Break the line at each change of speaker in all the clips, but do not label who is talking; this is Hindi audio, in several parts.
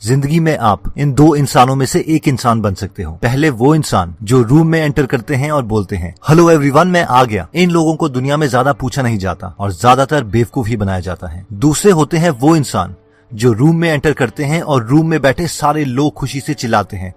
जिंदगी में आप इन दो इंसानों में से एक इंसान बन सकते हो। पहले वो इंसान जो रूम में एंटर करते हैं और बोलते हैं हेलो एवरीवन, मैं आ गया। इन लोगों को दुनिया में ज्यादा पूछा नहीं जाता और ज्यादातर बेवकूफ ही बनाया जाता है। दूसरे होते हैं वो इंसान जो रूम में एंटर करते हैं और रूम में बैठे सारे लोग खुशी से चिल्लाते हैं,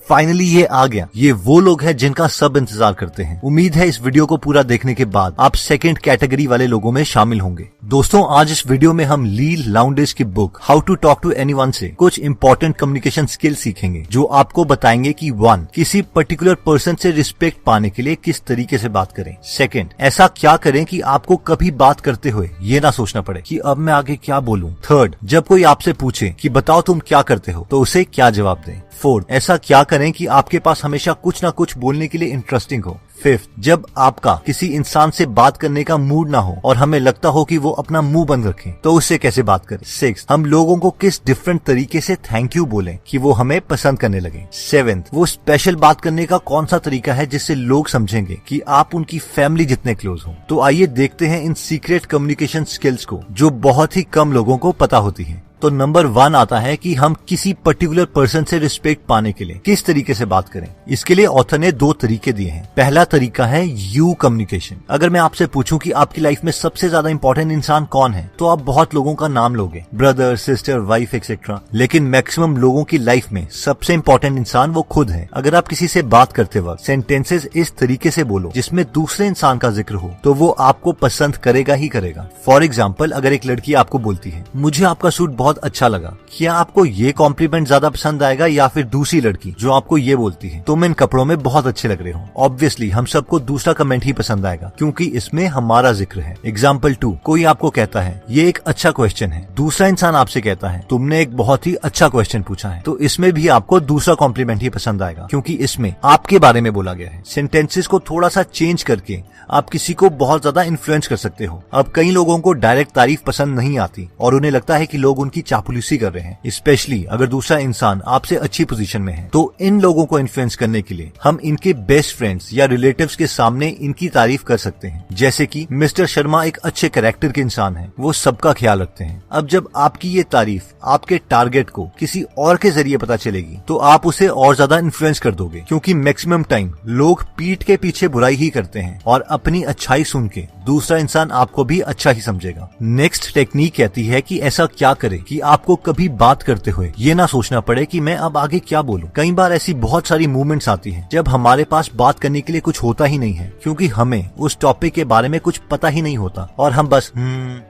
फाइनली ये आ गया। ये वो लोग हैं जिनका सब इंतजार करते हैं। उम्मीद है इस वीडियो को पूरा देखने के बाद आप सेकंड कैटेगरी वाले लोगों में शामिल होंगे। दोस्तों, आज इस वीडियो में हम ली लाउंडेज की book how to talk to anyone से कुछ इंपॉर्टेंट कम्युनिकेशन स्किल सीखेंगे जो आपको बताएंगे कि 1. किसी पर्टिकुलर पर्सन से रिस्पेक्ट पाने के लिए किस तरीके से बात करें। 2. ऐसा क्या करें कि आपको कभी बात करते हुए ये ना सोचना पड़े कि अब मैं आगे क्या बोलूं। 3. जब कोई आपसे पूछे कि बताओ तुम क्या करते हो तो उसे क्या जवाब दें। 4. ऐसा क्या करें कि आपके पास हमेशा कुछ ना कुछ बोलने के लिए इंटरेस्टिंग हो। 5. जब आपका किसी इंसान से बात करने का मूड ना हो और हमें लगता हो कि वो अपना मुंह बंद रखें तो उससे कैसे बात करें। 6. हम लोगों को किस डिफरेंट तरीके से थैंक यू बोलें कि वो हमें पसंद करने लगे। 7. वो स्पेशल बात करने का कौन सा तरीका है जिससे लोग समझेंगे कि आप उनकी फैमिली जितने क्लोज हो। तो आइए देखते हैं इन सीक्रेट कम्युनिकेशन स्किल्स को जो बहुत ही कम लोगों को पता होती है। तो नंबर 1 आता है कि हम किसी पर्टिकुलर पर्सन से रिस्पेक्ट पाने के लिए किस तरीके से बात करें। इसके लिए ऑथर ने 2 तरीके दिए हैं। पहला तरीका है यू कम्युनिकेशन। अगर मैं आपसे पूछूं कि आपकी लाइफ में सबसे ज्यादा इंपॉर्टेंट इंसान कौन है तो आप बहुत लोगों का नाम लोगे, ब्रदर, सिस्टर, वाइफ एक्सेट्रा। लेकिन मैक्सिमम लोगों की लाइफ में सबसे इंपॉर्टेंट इंसान वो खुद है। अगर आप किसी से बात करते वक्त सेंटेंसेस इस तरीके से बोलो जिसमें दूसरे इंसान का जिक्र हो तो वो आपको पसंद करेगा ही करेगा। फॉर एग्जाम्पल, अगर एक लड़की आपको बोलती है मुझे आपका सूट बहुत अच्छा लगा, क्या आपको ये कॉम्प्लीमेंट ज्यादा पसंद आएगा या फिर दूसरी लड़की जो आपको ये बोलती है तुम इन कपड़ों में बहुत अच्छे लग रहे हो। ऑब्वियसली हम सबको दूसरा कमेंट ही पसंद आएगा क्योंकि इसमें हमारा जिक्र है। एग्जाम्पल 2, कोई आपको कहता है ये एक अच्छा क्वेश्चन है, दूसरा इंसान आपसे कहता है तुमने एक बहुत ही अच्छा क्वेश्चन पूछा है, तो इसमें भी आपको दूसरा कॉम्प्लीमेंट ही पसंद आएगा क्योंकि इसमें आपके बारे में बोला गया है। सेंटेंसेस को थोड़ा सा चेंज करके आप किसी को बहुत ज्यादा इन्फ्लुएंस कर सकते हो। अब कई लोगों को डायरेक्ट तारीफ पसंद नहीं आती और उन्हें लगता है कि लोग उनकी चापलूसी कर रहे हैं, स्पेशली अगर दूसरा इंसान आपसे अच्छी पोजीशन में है। तो इन लोगों को इन्फ्लुएंस करने के लिए हम इनके बेस्ट फ्रेंड्स या रिलेटिव्स के सामने इनकी तारीफ कर सकते हैं, जैसे कि मिस्टर शर्मा एक अच्छे कैरेक्टर के इंसान है, वो सबका ख्याल रखते हैं। अब जब आपकी ये तारीफ आपके टारगेट को किसी और के जरिए पता चलेगी तो आप उसे और ज्यादा इन्फ्लुएंस कर दोगे क्योंकि मैक्सिमम टाइम लोग पीठ के पीछे बुराई ही करते हैं और अपनी अच्छाई सुन के दूसरा इंसान आपको भी अच्छा ही समझेगा। नेक्स्ट टेक्निक कहती है कि ऐसा क्या करें कि आपको कभी बात करते हुए ये ना सोचना पड़े कि मैं अब आगे क्या बोलूं। कई बार ऐसी बहुत सारी मूवमेंट्स आती हैं जब हमारे पास बात करने के लिए कुछ होता ही नहीं है क्योंकि हमें उस टॉपिक के बारे में कुछ पता ही नहीं होता और हम बस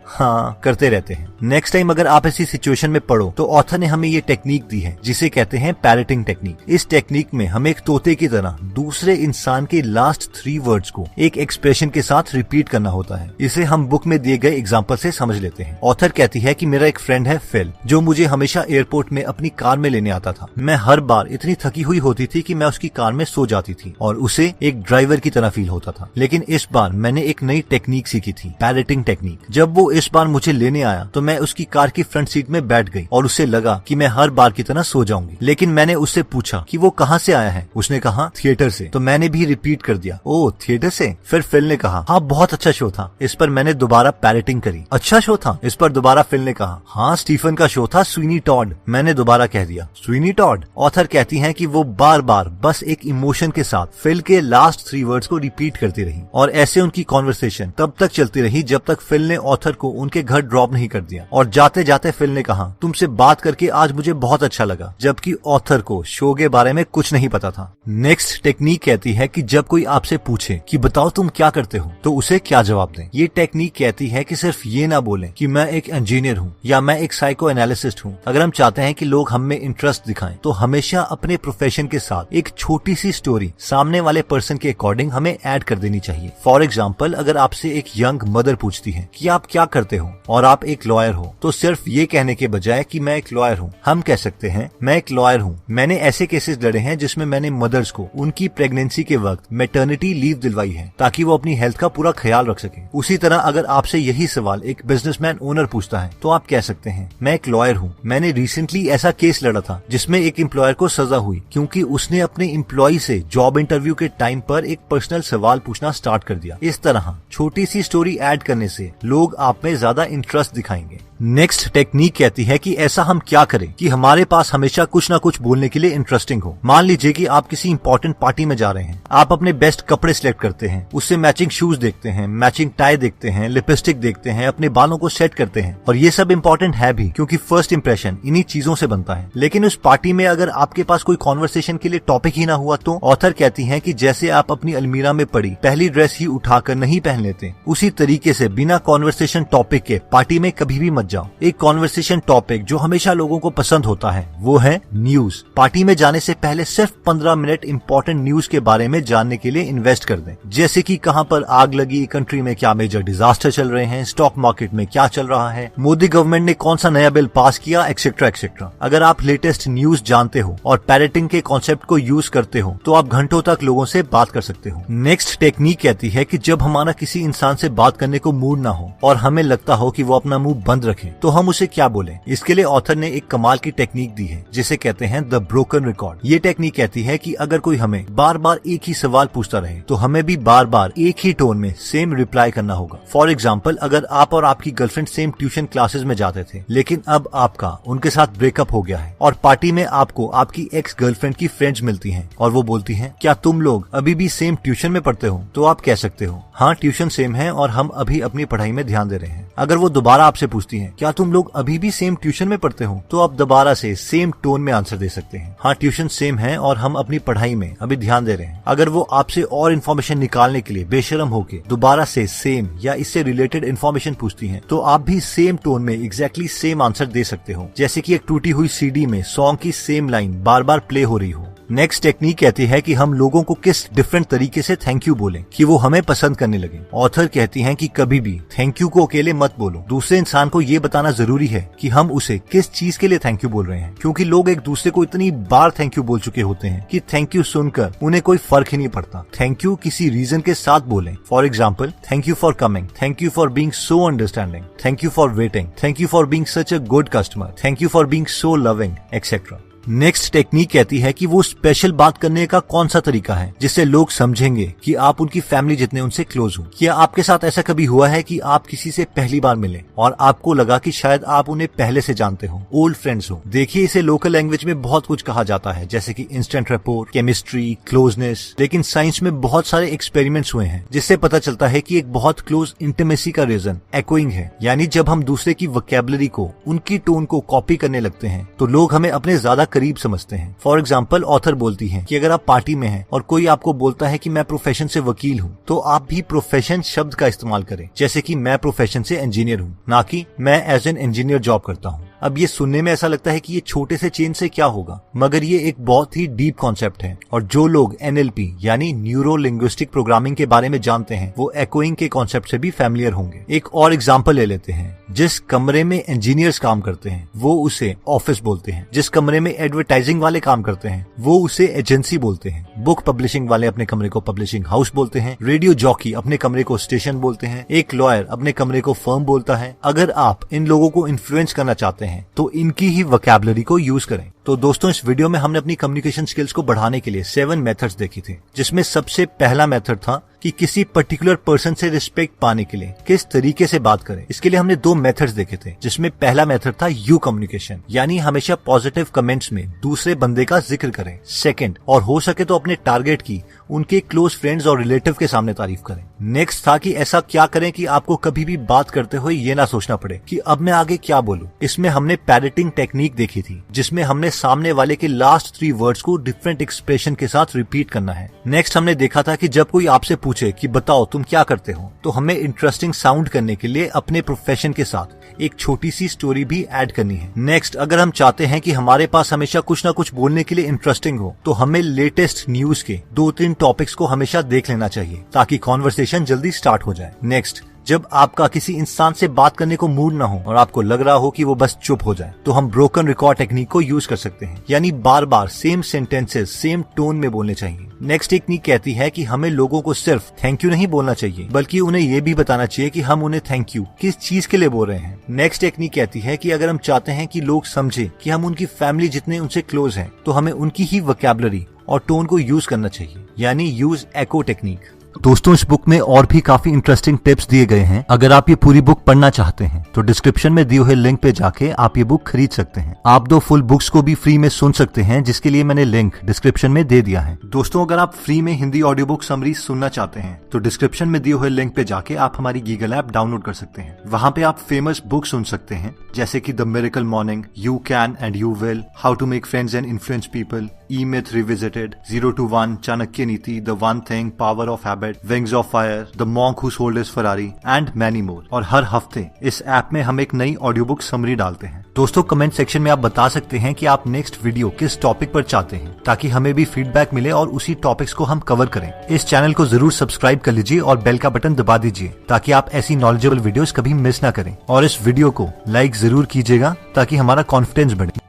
हाँ करते रहते हैं। नेक्स्ट टाइम अगर आप ऐसी सिचुएशन में पड़ो तो ऑथर ने हमें ये टेक्निक दी है जिसे कहते हैं पैरेटिंग टेक्निक। इस टेक्निक में हम एक तोते की तरह दूसरे इंसान के लास्ट 3 वर्ड्स को एक एक्सप्रेशन के साथ रिपीट करना होता है। इसे हम बुक में दिए गए एग्जांपल से समझ लेते हैं। ऑथर कहती है कि मेरा एक फ्रेंड है फिल जो मुझे हमेशा एयरपोर्ट में अपनी कार में लेने आता था। मैं हर बार इतनी थकी हुई होती थी कि मैं उसकी कार में सो जाती थी और उसे एक ड्राइवर की तरह फील होता था। लेकिन इस बार मैंने एक नई टेक्निक सीखी थी, पैरेटिंग टेक्निक। जब वो इस बार मुझे लेने आया तो मैं उसकी कार की फ्रंट सीट में बैठ गई और उसे लगा कि मैं हर बार की तरह सो जाऊंगी। लेकिन मैंने उससे पूछा कि वो कहाँ से आया है। उसने कहा थिएटर से। तो मैंने भी रिपीट कर दिया, ओ थिएटर से। फिर फिल ने कहा हाँ बहुत अच्छा शो था। इस पर मैंने दोबारा पैरेटिंग करी, अच्छा शो था। इस पर दोबारा फिल ने कहा हाँ स्टीफन का शो था, स्वीनी टॉड। मैंने दोबारा कह दिया स्वीनी टॉड। ऑथर कहती हैं कि वो बार बार बस एक इमोशन के साथ फिल के लास्ट 3 वर्ड्स को रिपीट करती रही और ऐसे उनकी कॉन्वर्सेशन तब तक चलती रही जब तक फिल ने ऑथर को उनके घर ड्रॉप नहीं कर दिया। और जाते जाते फिल ने कहा तुमसे बात करके आज मुझे बहुत अच्छा लगा, जबकि ऑथर को शो के बारे में कुछ नहीं पता था। नेक्स्ट टेक्निक कहती है कि जब कोई आपसे पूछे कि बताओ तुम क्या करते हो तो उसे क्या जवाब दें। ये टेक्निक कहती है कि सिर्फ ये ना बोलें कि मैं एक इंजीनियर हूँ या मैं एक साइको एनालिसिस्ट हूँ। अगर हम चाहते हैं कि लोग हम में इंटरेस्ट दिखाएं तो हमेशा अपने प्रोफेशन के साथ एक छोटी सी स्टोरी सामने वाले पर्सन के अकॉर्डिंग हमें ऐड कर देनी चाहिए। फॉर एग्जाम्पल, अगर आपसे एक यंग मदर पूछती है कि आप क्या करते हो और आप एक लॉयर हो तो सिर्फ ये कहने के बजाय कि मैं एक लॉयर हूँ हम कह सकते हैं मैं एक लॉयर हूँ, मैंने ऐसे केसेस लड़े हैं जिसमें मैंने मदर्स को उनकी प्रेगनेंसी के वक्त मैटरनिटी लीव दिलवाई है ताकि वो अपनी हेल्थ का पूरा ख्याल रख सके। उसी तरह अगर आपसे यही सवाल एक बिजनेसमैन ओनर पूछता है तो आप कह सकते हैं, मैं एक लॉयर हूँ, मैंने रिसेंटली ऐसा केस लड़ा था जिसमें एक एम्प्लॉयर को सजा हुई क्योंकि उसने अपने एम्प्लॉय से जॉब इंटरव्यू के टाइम पर एक पर्सनल सवाल पूछना स्टार्ट कर दिया। इस तरह छोटी सी स्टोरी ऐड करने से लोग आप में ज्यादा इंटरेस्ट दिखाएंगे। नेक्स्ट टेक्निक कहती है कि ऐसा हम क्या करें कि हमारे पास हमेशा कुछ ना कुछ बोलने के लिए इंटरेस्टिंग हो। मान लीजिए कि आप किसी इंपॉर्टेंट पार्टी में जा रहे हैं, आप अपने बेस्ट कपड़े सिलेक्ट करते हैं, उससे मैचिंग शूज देखते हैं, मैचिंग टाई देखते हैं, लिपस्टिक देखते हैं, अपने बालों को सेट करते हैं, और ये सब इंपॉर्टेंट है भी क्योंकि फर्स्ट इंप्रेशन इन्हीं चीजों से बनता है। लेकिन उस पार्टी में अगर आपके पास कोई कॉन्वर्सेशन के लिए टॉपिक ही ना हुआ तो ऑथर कहती है कि जैसे आप अपनी अलमीरा में पड़ी पहली ड्रेस ही उठाकर नहीं पहन लेते, उसी तरीके से बिना कॉन्वर्सेशन टॉपिक के पार्टी में कभी भी मत जाओ। एक कॉन्वर्सेशन टॉपिक जो हमेशा लोगों को पसंद होता है वो है न्यूज। पार्टी में जाने से पहले सिर्फ 15 मिनट इंपॉर्टेंट न्यूज के बारे में जानने के लिए इन्वेस्ट कर दें, जैसे कि कहां पर आग लगी, कंट्री में क्या मेजर डिजास्टर चल रहे हैं, स्टॉक मार्केट में क्या चल रहा है, मोदी गवर्नमेंट ने कौन सा नया बिल पास किया, एक्सेट्रा एक्सेट्रा। अगर आप लेटेस्ट न्यूज जानते हो और पैरेटिंग के कॉन्सेप्ट को यूज करते हो तो आप घंटों तक लोगों से बात कर सकते हो। नेक्स्ट टेक्निक कहती है कि जब हमारा किसी इंसान से बात करने को मूड ना हो और हमें लगता हो कि वो अपना मुंह बंद रखे तो हम उसे क्या बोलें। इसके लिए ऑथर ने एक कमाल की टेक्निक दी है जिसे कहते हैं द ब्रोकन रिकॉर्ड। ये टेक्निक कहती है कि अगर कोई हमें बार बार एक ही सवाल पूछता रहे तो हमें भी बार बार एक ही टोन में सेम रिप्लाई करना होगा। फॉर एग्जाम्पल, अगर आप और आपकी गर्लफ्रेंड सेम ट्यूशन क्लासेस में जाते थे लेकिन अब आपका उनके साथ ब्रेकअप हो गया है और पार्टी में आपको आपकी एक्स गर्लफ्रेंड की फ्रेंड्स मिलती हैं और वो बोलती हैं, क्या तुम लोग अभी भी सेम ट्यूशन में पढ़ते हो? तो आप कह सकते हो, हाँ ट्यूशन सेम है और हम अभी अपनी पढ़ाई में ध्यान दे रहे हैं। अगर वो दोबारा आपसे पूछती हैं, क्या तुम लोग अभी भी सेम ट्यूशन में पढ़ते हो? तो आप दोबारा से सेम टोन में आंसर दे सकते हैं, हाँ ट्यूशन सेम है और हम अपनी पढ़ाई में अभी ध्यान दे रहे हैं। अगर वो आपसे और इन्फॉर्मेशन निकालने के लिए बेशरम होके दोबारा से सेम या इससे रिलेटेड इन्फॉर्मेशन पूछती हैं तो आप भी सेम टोन में एग्जैक्टली सेम आंसर दे सकते हो, जैसे कि एक टूटी हुई सीडी में सॉन्ग की सेम लाइन बार बार प्ले हो रही हो। नेक्स्ट टेक्निक कहती है कि हम लोगों को किस डिफरेंट तरीके से थैंक यू बोलें कि वो हमें पसंद करने लगे। ऑथर कहती हैं कि कभी भी थैंक यू को अकेले मत बोलो, दूसरे इंसान को ये बताना जरूरी है कि हम उसे किस चीज के लिए थैंक यू बोल रहे हैं, क्योंकि लोग एक दूसरे को इतनी बार थैंक यू बोल चुके होते हैं कि थैंक यू सुनकर उन्हें कोई फर्क ही नहीं पड़ता। थैंक यू किसी रीजन के साथ बोलें। For example, thank you for coming, thank you for being so understanding, thank you for waiting, thank you for being such a good customer, thank you for being so loving, etcetera. Next technique कहती है कि वो स्पेशल बात करने का कौन सा तरीका है जिससे लोग समझेंगे कि आप उनकी फैमिली जितने उनसे क्लोज हो। क्या आपके साथ ऐसा कभी हुआ है कि आप किसी से पहली बार मिले और आपको लगा कि शायद आप उन्हें पहले से जानते हो, ओल्ड फ्रेंड्स हो? देखिए, इसे लोकल लैंग्वेज में बहुत कुछ कहा जाता है जैसे कि इंस्टेंट रैपोर्ट, केमिस्ट्री, क्लोजनेस, लेकिन साइंस में बहुत सारे एक्सपेरिमेंट्स हुए हैं जिससे पता चलता है कि एक बहुत क्लोज इंटीमेसी का रीजन एकोइंग है, यानी जब हम दूसरे की वोकैबुलरी को, उनकी टोन को कॉपी करने लगते हैं तो लोग हमें अपने ज्यादा करीब समझते हैं। फॉर एग्जाम्पल, ऑथर बोलती है कि अगर आप पार्टी में हैं और कोई आपको बोलता है कि मैं प्रोफेशन से वकील हूँ तो आप भी प्रोफेशन शब्द का इस्तेमाल करें, जैसे कि मैं प्रोफेशन से इंजीनियर हूँ, ना कि मैं एज एन इंजीनियर जॉब करता हूँ। अब ये सुनने में ऐसा लगता है कि ये छोटे से चेंज से क्या होगा, मगर ये एक बहुत ही डीप कॉन्सेप्ट है और जो लोग NLP यानी न्यूरो लिंग्विस्टिक प्रोग्रामिंग के बारे में जानते हैं वो एकोइंग के कॉन्सेप्ट से भी फैमिलियर होंगे। एक और एग्जांपल ले लेते हैं, जिस कमरे में इंजीनियर्स काम करते हैं वो उसे ऑफिस बोलते हैं, जिस कमरे में एडवर्टाइजिंग वाले काम करते हैं वो उसे एजेंसी बोलते हैं, बुक पब्लिशिंग वाले अपने कमरे को पब्लिशिंग हाउस बोलते हैं, रेडियो जॉकी अपने कमरे को स्टेशन बोलते हैं, एक लॉयर अपने कमरे को फर्म बोलता है। अगर आप इन लोगों को इन्फ्लुएंस करना चाहते हैं तो इनकी ही वोकैबुलरी को यूज करें। तो दोस्तों, इस वीडियो में हमने अपनी कम्युनिकेशन स्किल्स को बढ़ाने के लिए 7 मेथड्स देखी थी, जिसमें सबसे पहला मेथड था कि किसी पर्टिकुलर पर्सन से रिस्पेक्ट पाने के लिए किस तरीके से बात करें। इसके लिए हमने 2 मेथड्स देखे थे, जिसमें पहला मेथड था यू कम्युनिकेशन, यानी हमेशा पॉजिटिव कमेंट्स में दूसरे बंदे का जिक्र करें। सेकंड, और हो सके तो अपने टारगेट की उनके क्लोज फ्रेंड्स और रिलेटिव के सामने तारीफ करें। नेक्स्ट था कि ऐसा क्या करें कि आपको कभी भी बात करते हुए ये ना सोचना पड़े कि अब मैं आगे क्या बोलूं। इसमें हमने पैरेटिंग टेक्निक देखी थी, जिसमें हमने सामने वाले के लास्ट 3 वर्ड्स को डिफरेंट एक्सप्रेशन के साथ रिपीट करना है। नेक्स्ट हमने देखा था कि जब कोई आपसे पूछे कि बताओ तुम क्या करते हो, तो हमें इंटरेस्टिंग साउंड करने के लिए अपने प्रोफेशन के साथ एक छोटी सी स्टोरी भी ऐड करनी है। नेक्स्ट, अगर हम चाहते हैं कि हमारे पास हमेशा कुछ ना कुछ बोलने के लिए इंटरेस्टिंग हो तो हमें लेटेस्ट न्यूज के 2-3 टॉपिक्स को हमेशा देख लेना चाहिए ताकि कॉन्वर्सेशन जल्दी स्टार्ट हो जाए। नेक्स्ट, जब आपका किसी इंसान से बात करने को मूड ना हो और आपको लग रहा हो कि वो बस चुप हो जाए, तो हम ब्रोकन रिकॉर्ड टेक्निक को यूज कर सकते हैं, यानी बार बार सेम सेंटेंसेस सेम टोन में बोलने चाहिए। नेक्स्ट टेक्निक कहती है कि हमें लोगों को सिर्फ थैंक यू नहीं बोलना चाहिए, बल्कि उन्हें ये भी बताना चाहिए कि हम उन्हें थैंक यू किस चीज के लिए बोल रहे हैं। नेक्स्ट टेक्निक कहती है कि अगर हम चाहते हैं कि लोग समझे कि हम उनकी फैमिली जितने उनसे क्लोज हैं, तो हमें उनकी ही वोकैबुलरी और टोन को यूज करना चाहिए, यानी यूज एको टेक्निक। दोस्तों, इस बुक में और भी काफी इंटरेस्टिंग टिप्स दिए गए हैं। अगर आप ये पूरी बुक पढ़ना चाहते हैं तो डिस्क्रिप्शन में दिए हुए लिंक पे जाके आप ये बुक खरीद सकते हैं। आप 2 फुल बुक्स को भी फ्री में सुन सकते हैं, जिसके लिए मैंने लिंक डिस्क्रिप्शन में दे दिया है। दोस्तों, अगर आप फ्री में हिंदी ऑडियो बुक समरी सुनना चाहते हैं तो डिस्क्रिप्शन में दिए हुए लिंक पे जाके आप हमारी गीगल ऐप डाउनलोड कर सकते हैं। वहाँ पे आप फेमस बुक सुन सकते हैं, जैसे कि the miracle morning, you can and you will, how to make friends and influence people, E myth revisited, 0 to 1, Chanakya Niti, the one thing, power of habit, wings of fire, the monk who sold his Ferrari and many more. और हर हफ्ते इस ऐप में हम एक नई ऑडियो बुक समरी डालते हैं। दोस्तों, कमेंट सेक्शन में आप बता सकते हैं कि आप नेक्स्ट वीडियो किस टॉपिक पर चाहते हैं, ताकि हमें भी फीडबैक मिले और उसी टॉपिक्स को हम कवर करें। इस चैनल को जरूर सब्सक्राइब कर लीजिए और बेल का बटन दबा दीजिए, ताकि आप ऐसी नॉलेजेबल वीडियोस कभी मिस ना करें। और इस वीडियो को लाइक जरूर कीजिएगा ताकि हमारा कॉन्फिडेंस बढ़े।